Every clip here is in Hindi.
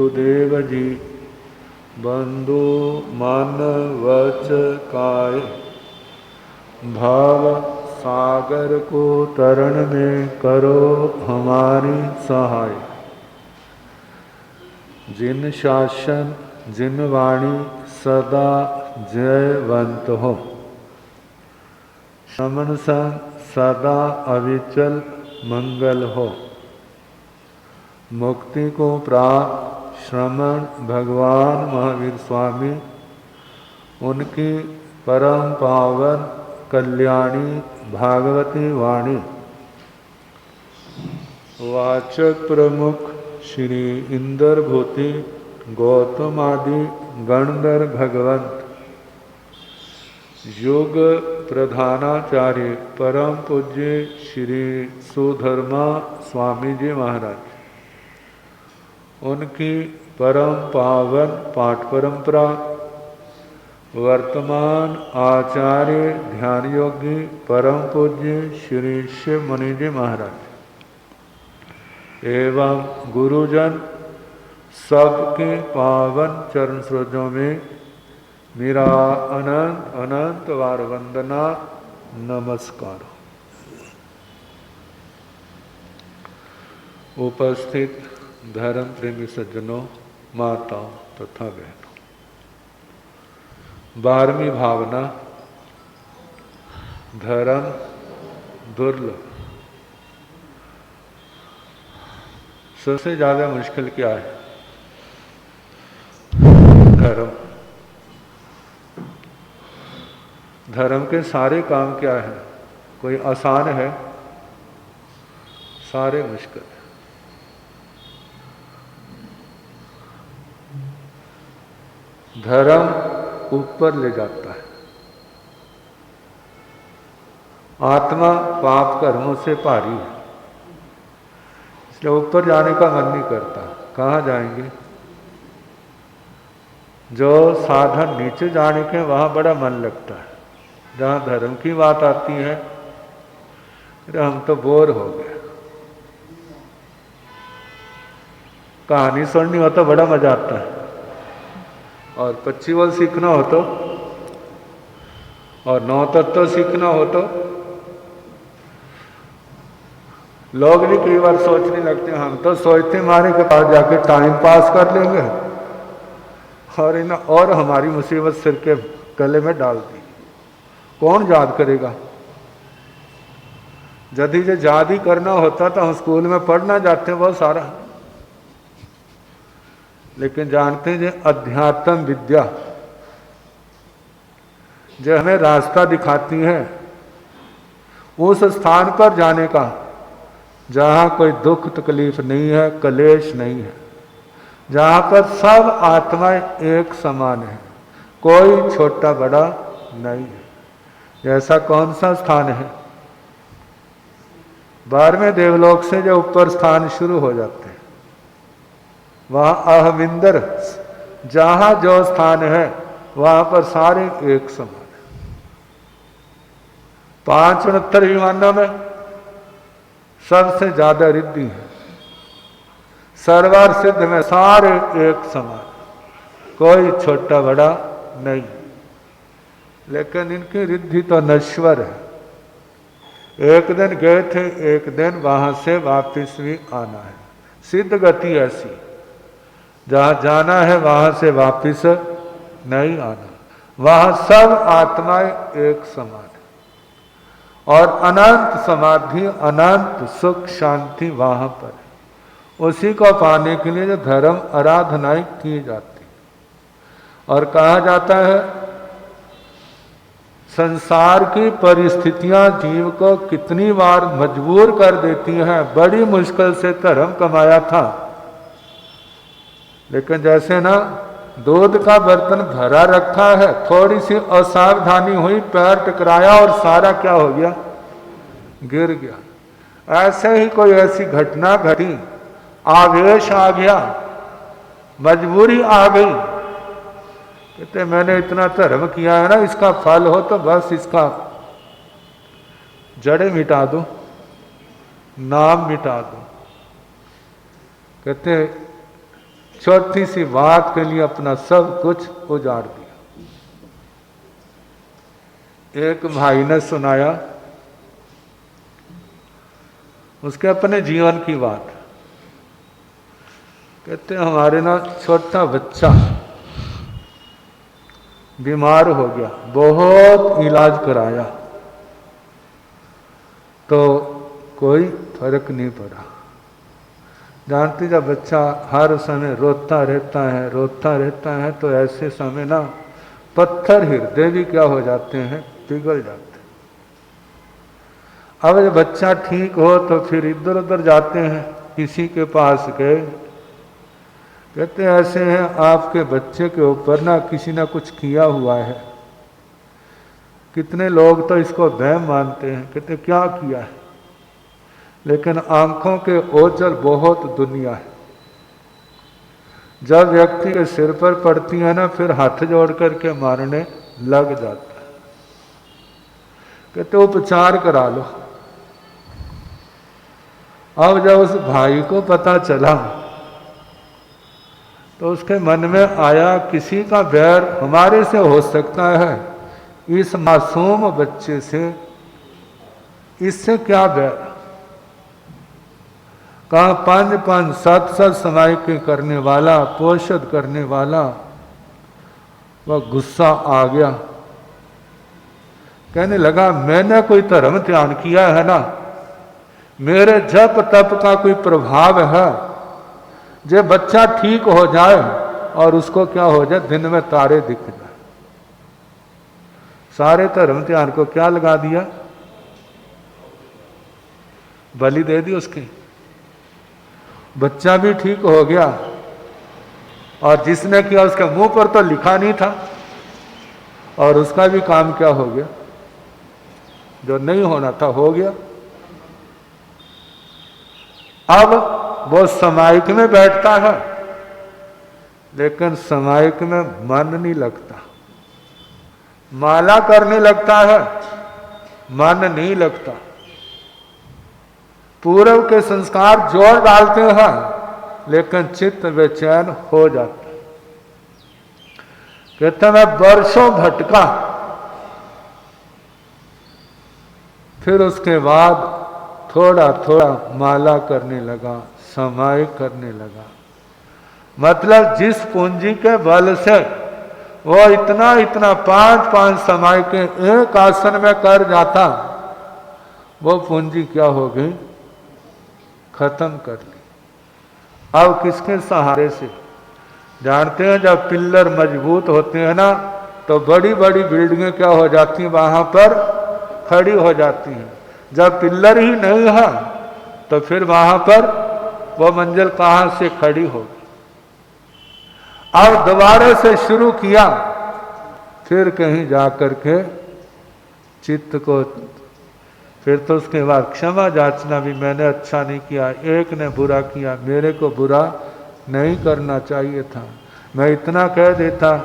गुरुदेव जी बंधु मन वच काय, भाव सागर को तरण में करो हमारी सहाय। जिन शासन जिन वाणी सदा जयवंत हो, श्रमण संग सदा अविचल मंगल हो। मुक्ति को प्राप्त श्रमण भगवान महावीर स्वामी, उनकी परम पावन कल्याणी भागवती वाणी वाचक प्रमुख श्री इंद्र भूति गौतम आदि गणधर भगवंत, योग प्रधानाचार्य परम पूज्य श्री सुधर्मा स्वामी जी महाराज, उनकी परम पावन पाठ परंपरा वर्तमान आचार्य ध्यान योगी परम पूज्य श्री शिव मुनि जी महाराज एवं गुरुजन सबके पावन चरण सरोजों में मेरा अनंत अनंत वार वंदना नमस्कार। उपस्थित धर्म प्रेमी सज्जनों, माताओं तथा बहनों, 12वीं भावना धर्म दुर्लभ। सबसे ज्यादा मुश्किल क्या है? धर्म। धर्म के सारे काम क्या है? कोई आसान है? सारे मुश्किल है। धर्म ऊपर ले जाता है। आत्मा पाप कर्मों से भारी है, इसलिए ऊपर जाने का मन नहीं करता। कहाँ जाएंगे? जो साधन नीचे जाने के वहां बड़ा मन लगता है। जहां धर्म की बात आती है, अरे हम तो बोर हो गए। कहानी सुननी हो तो बड़ा मजा आता है, और 25 बोल सीखना हो तो, और 9 तत्व सीखना हो तो। लोग भी कई बार सोचने लगते हैं, हम तो सोचते मारे के पास जाके टाइम पास कर लेंगे, और इन और हमारी मुसीबत सिर के गले में डाल दी। कौन याद करेगा? यदि जो याद ही करना होता तो हम स्कूल में पढ़ना जाते बहुत सारा। लेकिन जानते हैं, जो अध्यात्म विद्या जो हमें रास्ता दिखाती है, उस स्थान पर जाने का जहां कोई दुख तकलीफ नहीं है, कलेश नहीं है, जहां पर सब आत्माएं एक समान है, कोई छोटा बड़ा नहीं है। ऐसा कौन सा स्थान है? 12वें देवलोक से जो ऊपर स्थान शुरू हो जाते हैं, वहां अहमिंदर, जहां जो स्थान है वहां पर सारे एक समान है। 569 विमानों में सबसे ज्यादा रिद्धि है। सर्वर सिद्ध में सारे एक समान, कोई छोटा बड़ा नहीं। लेकिन इनकी रिद्धि तो नश्वर है। एक दिन गए थे, एक दिन वहां से वापिस भी आना है। सिद्ध गति ऐसी, जहां जाना है वहां से वापिस नहीं आना। वहां सब आत्माएं एक समान है, और अनंत समाधि अनंत सुख शांति वहां पर है। उसी को पाने के लिए जो धर्म आराधनाएं की जाती, और कहा जाता है संसार की परिस्थितियां जीव को कितनी बार मजबूर कर देती हैं। बड़ी मुश्किल से धर्म कमाया था, लेकिन जैसे ना दूध का बर्तन भरा रखा है, थोड़ी सी असावधानी हुई, पैर टकराया और सारा क्या हो गया? गिर गया। ऐसे ही कोई ऐसी घटना घटी, आवेश आ गया, मजबूरी आ गई, कहते मैंने इतना धर्म किया है ना, इसका फल हो तो बस इसका जड़ें मिटा दो, नाम मिटा दो। कहते छोटी सी बात के लिए अपना सब कुछ उजाड़ दिया। एक भाई ने सुनाया उसके अपने जीवन की बात। कहते हमारे ना छोटा बच्चा बीमार हो गया, बहुत इलाज कराया तो कोई फर्क नहीं पड़ा। जानती जब बच्चा हर समय रोता रहता है तो ऐसे समय ना पत्थर हृदय भी क्या हो जाते हैं, पिघल जाते हैं। अब जब बच्चा ठीक हो तो फिर इधर उधर जाते हैं, किसी के पास गए, कहते ऐसे हैं आपके बच्चे के ऊपर ना किसी ने कुछ किया हुआ है। कितने लोग तो इसको वहम मानते हैं, कहते क्या किया है, लेकिन आंखों के ओझल बहुत दुनिया है। जब व्यक्ति के सिर पर पड़ती है ना फिर हाथ जोड़ करके मारने लग जाता है। कहते उपचार करा लो। अब जब उस भाई को पता चला तो उसके मन में आया किसी का बैर हमारे से हो सकता है, इस मासूम बच्चे से, इससे क्या बैर। कहा 5-5 7 समय के करने वाला, पोषद करने वाला, वह गुस्सा आ गया। कहने लगा मैंने कोई धर्म ध्यान किया है ना, मेरे जप तप का कोई प्रभाव है, जो बच्चा ठीक हो जाए और उसको क्या हो जाए, दिन में तारे दिख जाए। सारे धर्म ध्यान को क्या लगा दिया, बलि दे दी उसकी। बच्चा भी ठीक हो गया और जिसने किया उसके मुंह पर तो लिखा नहीं था, और उसका भी काम क्या हो गया, जो नहीं होना था हो गया। अब वो समायिक में बैठता है लेकिन समायिक में मन नहीं लगता, माला करने लगता है, मन नहीं लगता। पूर्व के संस्कार जोड़ डालते हैं लेकिन चित्त बेचैन हो जाता है। कहते मैं वर्षों भटका, फिर उसके बाद थोड़ा थोड़ा माला करने लगा, समाय करने लगा। मतलब जिस पूंजी के बल से वो इतना 5-5 समय के एक आसन में कर जाता, वो पूंजी क्या हो गई, खत्म कर दी। अब किसके सहारे से, जानते हैं जब पिल्लर मजबूत होते हैं ना तो बड़ी बड़ी बिल्डिंगें क्या हो जाती हैं, वहां पर खड़ी हो जाती हैं। जब पिल्लर ही नहीं है तो फिर वहां पर वो मंजिल कहां से खड़ी होगी। अब दोबारा से शुरू किया, फिर कहीं जाकर के चित्त को, फिर तो उसके बाद क्षमा जांचना भी, मैंने अच्छा नहीं किया, एक ने बुरा किया, मेरे को बुरा नहीं करना चाहिए था, मैं इतना कह देता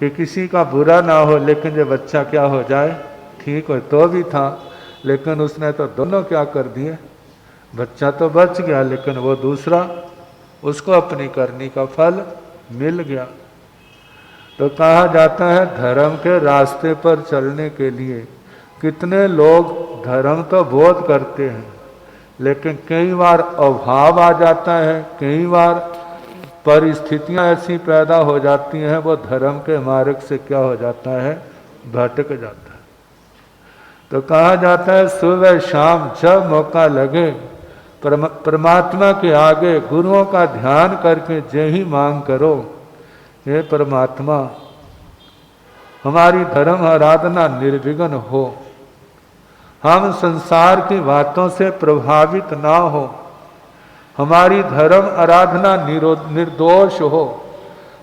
कि किसी का बुरा ना हो लेकिन जब बच्चा क्या हो जाए, ठीक हो तो भी था। लेकिन उसने तो दोनों क्या कर दिए, बच्चा तो बच गया लेकिन वो दूसरा, उसको अपनी करनी का फल मिल गया। तो कहा जाता है धर्म के रास्ते पर चलने के लिए कितने लोग धर्म तो बहुत करते हैं लेकिन कई बार अभाव आ जाता है, कई बार परिस्थितियां ऐसी पैदा हो जाती हैं, वो धर्म के मार्ग से क्या हो जाता है, भटक जाता है। तो कहा जाता है सुबह शाम जब मौका लगे परमात्मा के आगे गुरुओं का ध्यान करके यही मांग करो, हे परमात्मा हमारी धर्म आराधना निर्विघ्न हो, हम संसार की बातों से प्रभावित ना हो, हमारी धर्म आराधना निर्दोष हो,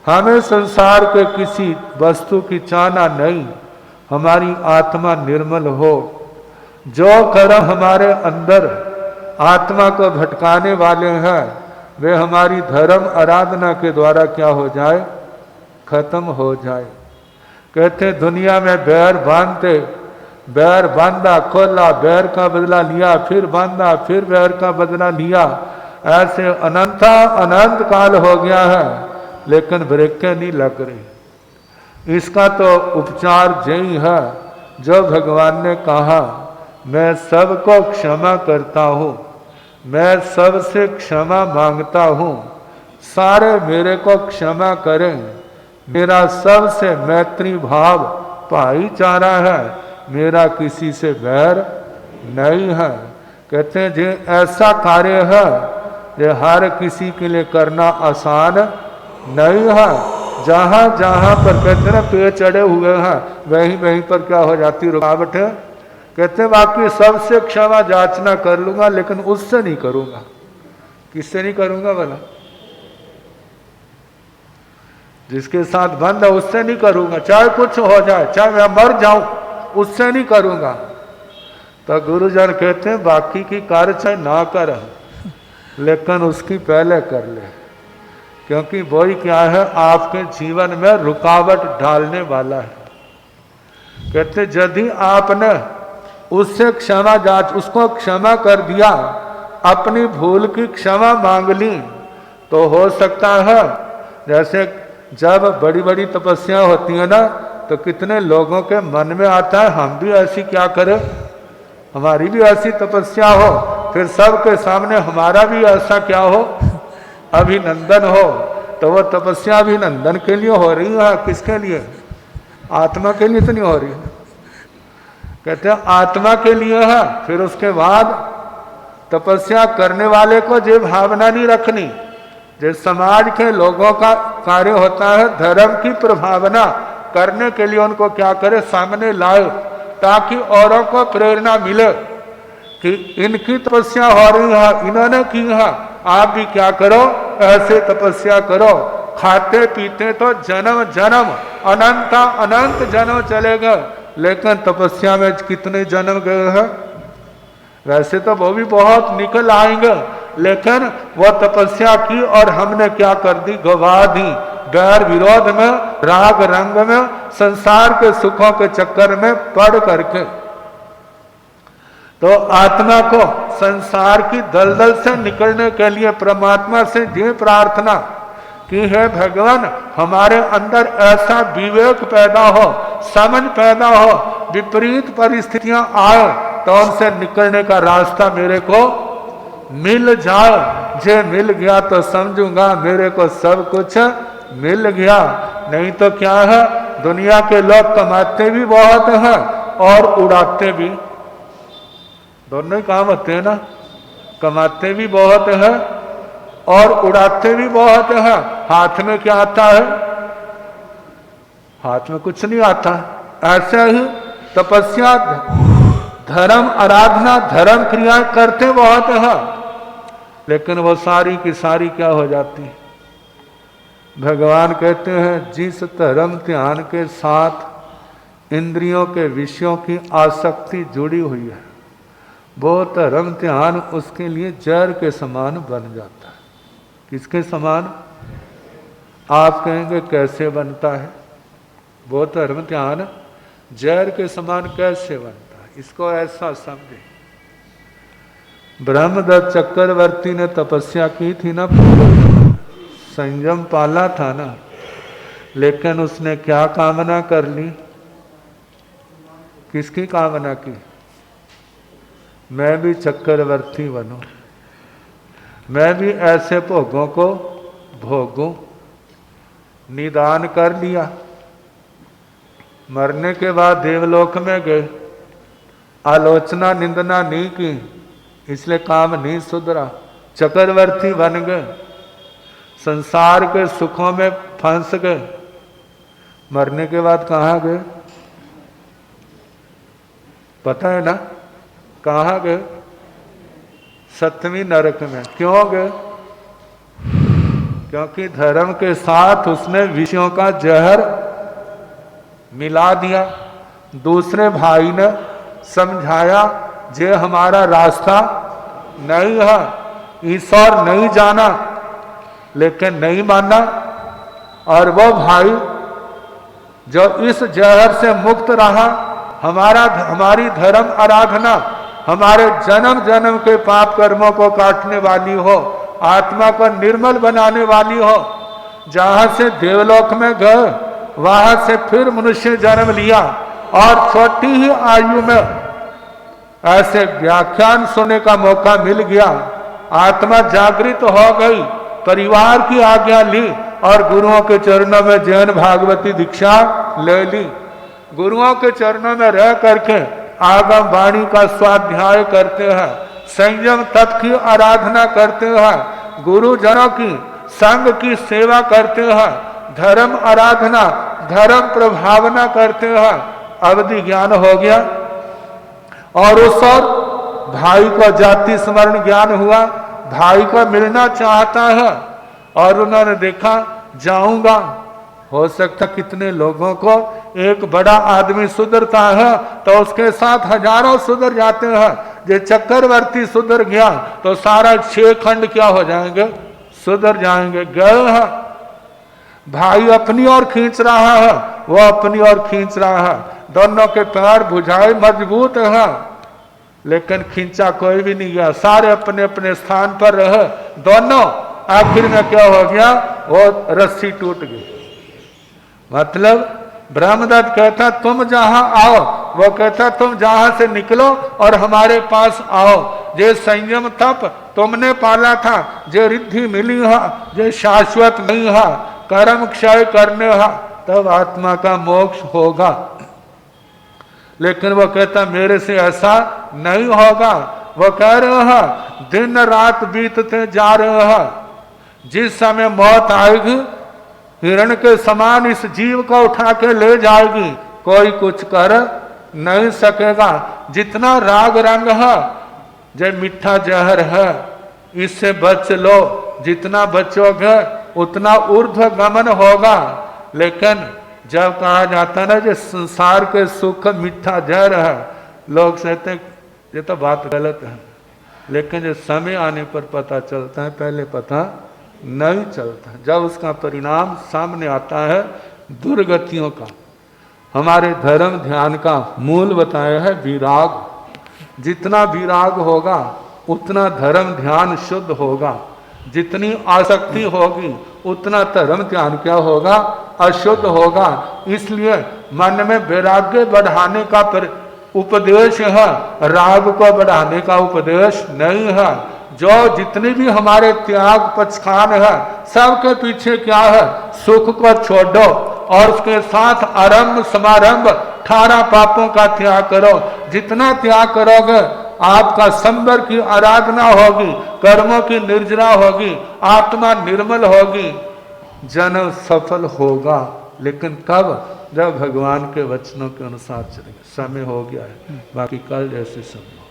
हमें संसार के किसी वस्तु की चाहना नहीं, हमारी आत्मा निर्मल हो। जो कर्म हमारे अंदर आत्मा को भटकाने वाले हैं वे हमारी धर्म आराधना के द्वारा क्या हो जाए, खत्म हो जाए। कहते दुनिया में बैर बांधते, बैर बांधा खोला, बैर का बदला लिया, फिर बांधा, फिर बैर का बदला लिया, ऐसे अनंत काल हो गया है। लेकिन ब्रेकें नहीं लग रही। इसका तो उपचार यही है जो भगवान ने कहा, मैं सबको क्षमा करता हूँ, मैं सबसे क्षमा मांगता हूँ, सारे मेरे को क्षमा करें, मेरा सबसे मैत्री भाव भाईचारा है, मेरा किसी से बैर नहीं है। कहते हैं जे ऐसा कार्य है जो हर किसी के लिए करना आसान नहीं है। जहाँ जहाँ पर कहते ना पेड़ चढ़े हुए हैं वहीं वहीं पर क्या हो जाती रुकावट है। कहते हैं बाकी सबसे क्षमा याचना कर लूंगा लेकिन उससे नहीं करूंगा। किससे नहीं करूंगा भला? जिसके साथ बंद है उससे नहीं करूंगा, चाहे कुछ हो जाए, चाहे मैं मर जाऊं, उससे नहीं करूंगा। तो गुरुजन कहते हैं बाकी की कार्य चाहे ना कर लेकिन उसकी पहले कर ले, क्योंकि वही क्या है आपके जीवन में रुकावट डालने वाला है। कहते यदि आपने उससे क्षमा जांच उसको क्षमा कर दिया, अपनी भूल की क्षमा मांग ली, तो हो सकता है जैसे जब बड़ी बड़ी तपस्या होती है ना, तो कितने लोगों के मन में आता है हम भी ऐसी क्या करें, हमारी भी ऐसी तपस्या हो, फिर सबके सामने हमारा भी ऐसा क्या हो, अभिनंदन हो। तो वो तपस्या अभिनंदन के लिए हो रही है, किसके लिए? आत्मा के लिए तो नहीं हो रही है। कहते हैं आत्मा के लिए है। फिर उसके बाद तपस्या करने वाले को ये भावना नहीं रखनी, जो समाज के लोगों का कार्य होता है धर्म की प्रभावना करने के लिए उनको क्या करे, सामने लाए, ताकि औरों को प्रेरणा मिले कि इनकी तपस्या हो रही है, इन्होंने की है, आप भी क्या करो, ऐसे तपस्या करो। खाते पीते तो जन्म जन्म अनंत अनंत जन्म चलेगा, लेकिन तपस्या में कितने जन्म गए हैं? वैसे तो वो भी बहुत निकल आएंगे, लेकिन वो तपस्या की और हमने क्या कर दी, गवा दी, गैर विरोध में, राग रंग में, संसार के सुखों के चक्कर में पड़ करके। तो आत्मा को संसार की दलदल से निकलने के लिए परमात्मा से ये प्रार्थना कि हे भगवान हमारे अंदर ऐसा विवेक पैदा हो, समझ पैदा हो, विपरीत परिस्थितियां आए तो उनसे निकलने का रास्ता मेरे को मिल जाए। जे मिल गया तो समझूंगा मेरे को सब कुछ मिल गया। नहीं तो क्या है, दुनिया के लोग कमाते भी बहुत हैं और उड़ाते भी, दोनों ही काम होते हैं ना, कमाते भी बहुत है और उड़ाते भी बहुत है। हाथ में क्या आता है? हाथ में कुछ नहीं आता। ऐसे ही तपस्या, धर्म आराधना, धर्म क्रिया करते बहुत है, लेकिन वो सारी की सारी क्या हो जाती है? भगवान कहते हैं जिस धर्म ध्यान के साथ इंद्रियों के विषयों की आसक्ति जुड़ी हुई है, वो धर्म ध्यान उसके लिए जहर के समान बन जाता है। किसके समान? आप कहेंगे कैसे बनता है? वो धर्म ध्यान जहर के समान कैसे बनता है? इसको ऐसा समझे, ब्रह्मदत्त चक्रवर्ती ने तपस्या की थी ना, संयम पाला था ना, लेकिन उसने क्या कामना कर ली? किसकी कामना की? मैं भी चक्रवर्ती बनूं, मैं भी ऐसे भोगों को भोगूं। निदान कर लिया, मरने के बाद देवलोक में गए, आलोचना निंदना नहीं की, इसलिए काम नहीं सुधरा, चक्रवर्ती बन गए, संसार के सुखों में फंस गए। मरने के बाद कहाँ गए? पता है ना कहाँ गए? सप्तमी नरक में। क्यों गए? क्योंकि धर्म के साथ उसने विषयों का जहर मिला दिया। दूसरे भाई ने समझाया जे हमारा रास्ता नहीं है, ईश्वर नहीं जाना, लेकिन नहीं माना। और वो भाई जो इस जहर से मुक्त रहा, हमारी धर्म आराधना हमारे जन्म जन्म के पाप कर्मों को काटने वाली हो, आत्मा को निर्मल बनाने वाली हो, जहां से देवलोक में गए वहां से फिर मनुष्य जन्म लिया और छोटी ही आयु में ऐसे व्याख्यान सुनने का मौका मिल गया। आत्मा जागृत हो गई, परिवार की आज्ञा ली और गुरुओं के चरणों में जैन भागवती दीक्षा ले ली। गुरुओं के चरणों में रह करके आगम वाणी का स्वाध्याय करते हैं, संयम तप की आराधना करते हैं, गुरुजनों की संग की सेवा करते हैं, धर्म आराधना धर्म प्रभावना करते हैं। अवधि ज्ञान हो गया और उस और भाई को जाति स्मरण ज्ञान हुआ, भाई को मिलना चाहता है और उन्होंने देखा जाऊंगा। हो सकता कितने लोगों को एक बड़ा आदमी सुधरता है तो उसके साथ हजारों सुधर जाते हैं। जो चक्रवर्ती सुधर गया तो सारा 6 खंड क्या हो जाएंगे, सुधर जाएंगे। गए हैं, भाई अपनी ओर खींच रहा है, वो अपनी ओर खींच रहा है, दोनों के पैर भुजाएं मजबूत है, लेकिन खींचा कोई भी नहीं गया, सारे अपने अपने स्थान पर रहे दोनों। आखिर में क्या हो गया, वो रस्सी टूट गई। मतलब ब्रह्मदत्त कहता तुम जहां आओ, वो कहता तुम जहां से निकलो और हमारे पास आओ। जे संयम तप तुमने पाला था, जे रिद्धि मिली है, जे शाश्वत नहीं है, कर्म क्षय करने है, तब आत्मा का मोक्ष होगा। लेकिन वो कहता मेरे से ऐसा नहीं होगा। वो कह रहे हैं दिन रात बीतते जा रहे हैं, जिस समय मौत आएगी हिरण के समान इस जीव को उठा के ले जाएगी, कोई कुछ कर नहीं सकेगा। जितना राग रंग है, जो मीठा जहर है, इससे बच लो, जितना बचोगे उतना ऊर्ध्व गमन होगा। लेकिन जब कहा जाता ना जो संसार के सुख मीठा जहर है, लोग कहते हैं ये तो बात गलत है, लेकिन जो समय आने पर पता चलता है, पहले पता नहीं चलता। जब उसका परिणाम सामने आता है दुर्गतियों का। हमारे धर्म ध्यान का मूल बताया है विराग। जितना विराग होगा उतना धर्म ध्यान शुद्ध होगा, जितनी आसक्ति होगी उतना धर्म ध्यान क्या होगा, अशुद्ध होगा। इसलिए मन में वैराग्य बढ़ाने का उपदेश है, राग को बढ़ाने का उपदेश नहीं है। जो जितने भी हमारे त्याग पचखान है, सबके पीछे क्या है, सुख को छोड़ो और उसके साथ आरंभ समारंभ 18 पापों का त्याग करो। जितना त्याग करोगे आपका संबर की आराधना होगी, कर्मों की निर्जरा होगी, आत्मा निर्मल होगी, जन्म सफल होगा। लेकिन कब, जब भगवान के वचनों के अनुसार चलेगा। समय हो गया है, बाकी कल जैसे समय।